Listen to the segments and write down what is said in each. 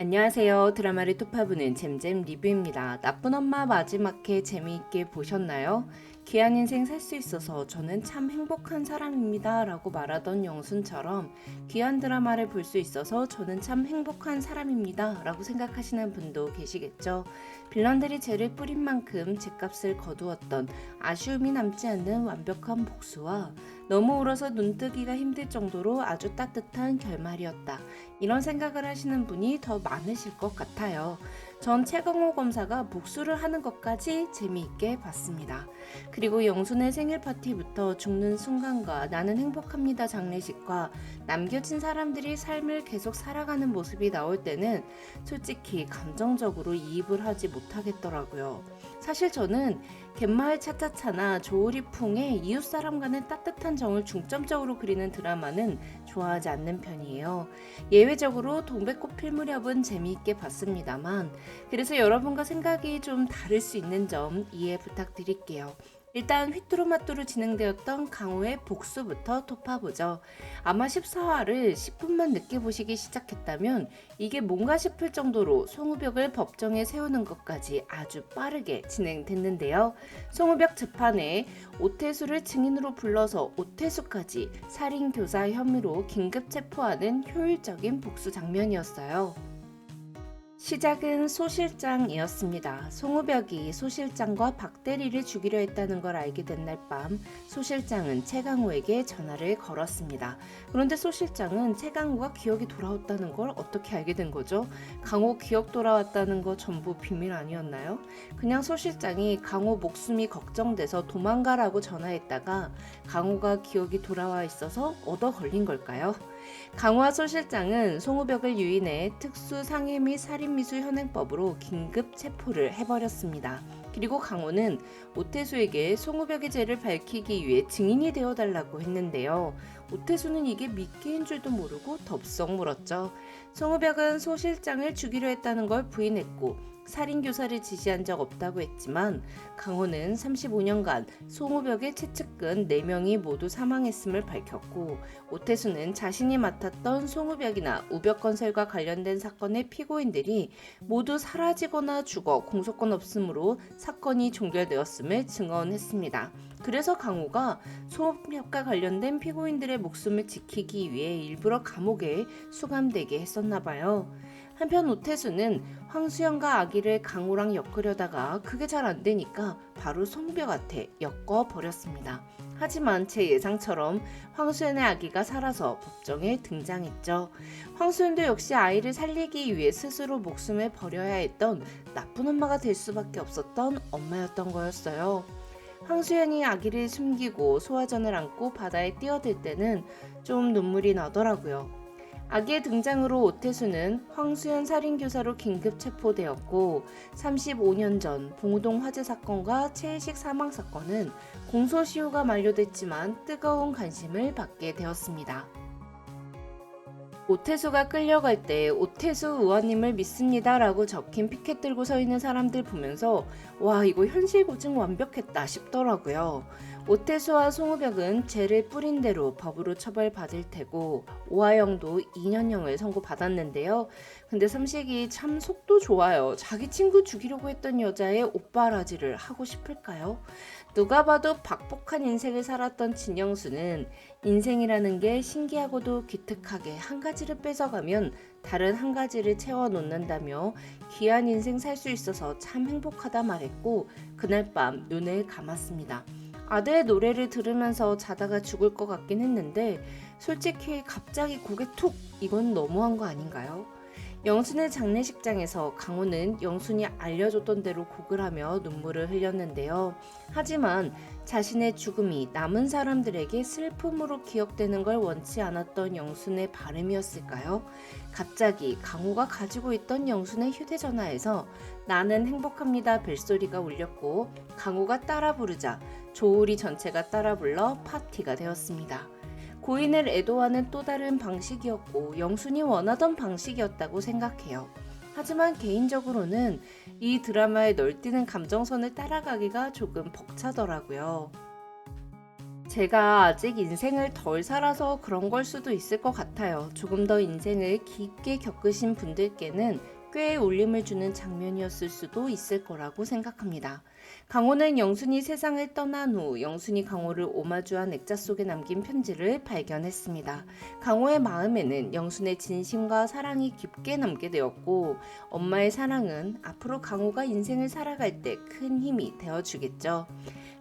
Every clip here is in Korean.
안녕하세요. 드라마를 톱파보는 잼잼 리뷰입니다. 나쁜 엄마 마지막 회 재미있게 보셨나요? 귀한 인생 살 수 있어서 저는 참 행복한 사람입니다. 라고 말하던 영순처럼 귀한 드라마를 볼 수 있어서 저는 참 행복한 사람입니다. 라고 생각하시는 분도 계시겠죠. 빌런들이 죄를 뿌린 만큼 죄값을 거두었던 아쉬움이 남지 않는 완벽한 복수와 너무 울어서 눈뜨기가 힘들 정도로 아주 따뜻한 결말이었다. 이런 생각을 하시는 분이 더 많으실 것 같아요. 전 최강호 검사가 복수를 하는 것까지 재미있게 봤습니다. 그리고 영순의 생일 파티부터 죽는 순간과 나는 행복합니다 장례식과 남겨진 사람들이 삶을 계속 살아가는 모습이 나올 때는 솔직히 감정적으로 이입을 하지 못하겠더라고요. 사실 저는 갯마을 차차차나 조우리풍의 이웃사람 간의 따뜻한 정을 중점적으로 그리는 드라마는 좋아하지 않는 편이에요. 예외적으로 동백꽃 필 무렵은 재미있게 봤습니다만 그래서 여러분과 생각이 좀 다를 수 있는 점 이해 부탁드릴게요. 일단 휘뚜루마뚜루 진행되었던 강호의 복수부터 톱파보죠. 아마 14화를 10분만 늦게 보시기 시작했다면 이게 뭔가 싶을 정도로 송우벽을 법정에 세우는 것까지 아주 빠르게 진행됐는데요. 송우벽 재판에 오태수를 증인으로 불러서 오태수까지 살인교사 혐의로 긴급 체포하는 효율적인 복수 장면이었어요. 시작은 소실장이었습니다. 송우벽이 소실장과 박대리를 죽이려 했다는 걸 알게 된 날 밤 소실장은 최강호에게 전화를 걸었습니다. 그런데 소실장은 최강호가 기억이 돌아왔다는 걸 어떻게 알게 된 거죠? 강호 기억 돌아왔다는 거 전부 비밀 아니었나요? 그냥 소실장이 강호 목숨이 걱정돼서 도망가라고 전화했다가 강호가 기억이 돌아와 있어서 얻어 걸린 걸까요? 강화 소실장은 송우벽을 유인해 특수상해 및 살인미수 현행법으로 긴급 체포를 해버렸습니다. 그리고 강호는 오태수에게 송우벽의 죄를 밝히기 위해 증인이 되어달라고 했는데요. 오태수는 이게 미끼인 줄도 모르고 덥석 물었죠. 송우벽은 소실장을 죽이려 했다는 걸 부인했고 살인교사를 지시한 적 없다고 했지만 강호는 35년간 송우벽의 최측근 4명이 모두 사망했음을 밝혔고 오태수는 자신이 맡았던 송우벽이나 우벽건설과 관련된 사건의 피고인들이 모두 사라지거나 죽어 공소권 없음으로 사건이 종결되었음을 증언했습니다. 그래서 강호가 송우벽과 관련된 피고인들의 목숨을 지키기 위해 일부러 감옥에 수감되게 했었나 봐요. 한편 오태수는 황수연과 아기를 강호랑 엮으려다가 그게 잘 안되니까 바로 송우벽한테 엮어버렸습니다. 하지만 제 예상처럼 황수연의 아기가 살아서 법정에 등장했죠. 황수연도 역시 아이를 살리기 위해 스스로 목숨을 버려야 했던 나쁜 엄마가 될 수밖에 없었던 엄마였던 거였어요. 황수연이 아기를 숨기고 소화전을 안고 바다에 뛰어들 때는 좀 눈물이 나더라고요. 아기의 등장으로 오태수는 황수연 살인교사로 긴급 체포되었고 35년 전 봉우동 화재 사건과 최혜식 사망 사건은 공소시효가 만료됐지만 뜨거운 관심을 받게 되었습니다. 오태수가 끌려갈 때 오태수 의원님을 믿습니다 라고 적힌 피켓 들고 서 있는 사람들 보면서 와 이거 현실 고증 완벽했다 싶더라고요. 오태수와 송우벽은 죄를 뿌린 대로 법으로 처벌받을 테고 오하영도 2년형을 선고받았는데요. 근데 삼식이 참 속도 좋아요. 자기 친구 죽이려고 했던 여자의 오빠라지를 하고 싶을까요? 누가 봐도 박복한 인생을 살았던 진영수는 인생이라는 게 신기하고도 기특하게 한 가지를 뺏어가면 다른 한 가지를 채워놓는다며 귀한 인생 살 수 있어서 참 행복하다 말했고 그날 밤 눈을 감았습니다. 아들의 노래를 들으면서 자다가 죽을 것 같긴 했는데 솔직히 갑자기 곡에 툭 이건 너무한 거 아닌가요? 영순의 장례식장에서 강호는 영순이 알려줬던 대로 곡을 하며 눈물을 흘렸는데요. 하지만 자신의 죽음이 남은 사람들에게 슬픔으로 기억되는 걸 원치 않았던 영순의 바람이었을까요? 갑자기 강호가 가지고 있던 영순의 휴대전화에서 나는 행복합니다 벨소리가 울렸고 강호가 따라 부르자 조우리 전체가 따라 불러 파티가 되었습니다. 고인을 애도하는 또 다른 방식이었고 영순이 원하던 방식이었다고 생각해요. 하지만 개인적으로는 이 드라마의 널뛰는 감정선을 따라가기가 조금 벅차더라고요. 제가 아직 인생을 덜 살아서 그런 걸 수도 있을 것 같아요. 조금 더 인생을 깊게 겪으신 분들께는 꽤 울림을 주는 장면이었을 수도 있을 거라고 생각합니다. 강호는 영순이 세상을 떠난 후 영순이 강호를 오마주한 액자 속에 남긴 편지를 발견했습니다. 강호의 마음에는 영순의 진심과 사랑이 깊게 남게 되었고 엄마의 사랑은 앞으로 강호가 인생을 살아갈 때 큰 힘이 되어주겠죠.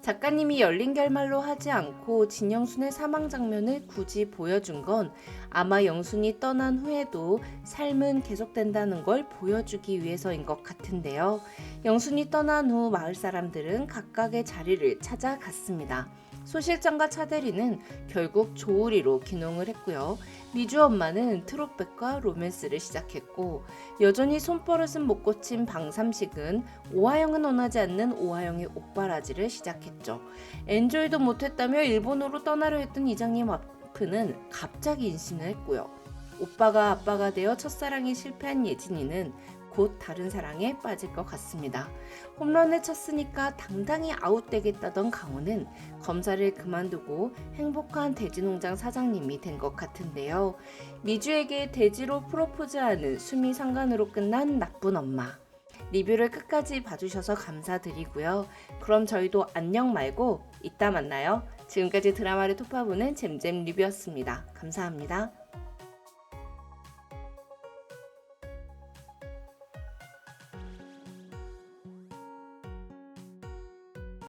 작가님이 열린 결말로 하지 않고 진영순의 사망 장면을 굳이 보여준 건 아마 영순이 떠난 후에도 삶은 계속된다는 걸 보여주기 위해서인 것 같은데요. 영순이 떠난 후 마을 사람들은 각각의 자리를 찾아갔습니다. 소실장과 차대리는 결국 조우리로 귀농을 했고요. 미주 엄마는 트롯백과 로맨스를 시작했고 여전히 손버릇은 못 고친 방삼식은 오하영은 원하지 않는 오하영의 옥바라지를 시작했죠. 엔조이도 못했다며 일본으로 떠나려 했던 이장님 와프는 갑자기 인신을 했고요. 오빠가 아빠가 되어 첫사랑이 실패한 예진이는 곧 다른 사랑에 빠질 것 같습니다. 홈런을 쳤으니까 당당히 아웃되겠다던 강호는 검사를 그만두고 행복한 돼지농장 사장님이 된 것 같은데요. 미주에게 돼지로 프로포즈하는 수미 상간으로 끝난 나쁜 엄마. 리뷰를 끝까지 봐주셔서 감사드리고요. 그럼 저희도 안녕 말고 이따 만나요. 지금까지 드라마를 톱파보는 잼잼 리뷰였습니다. 감사합니다.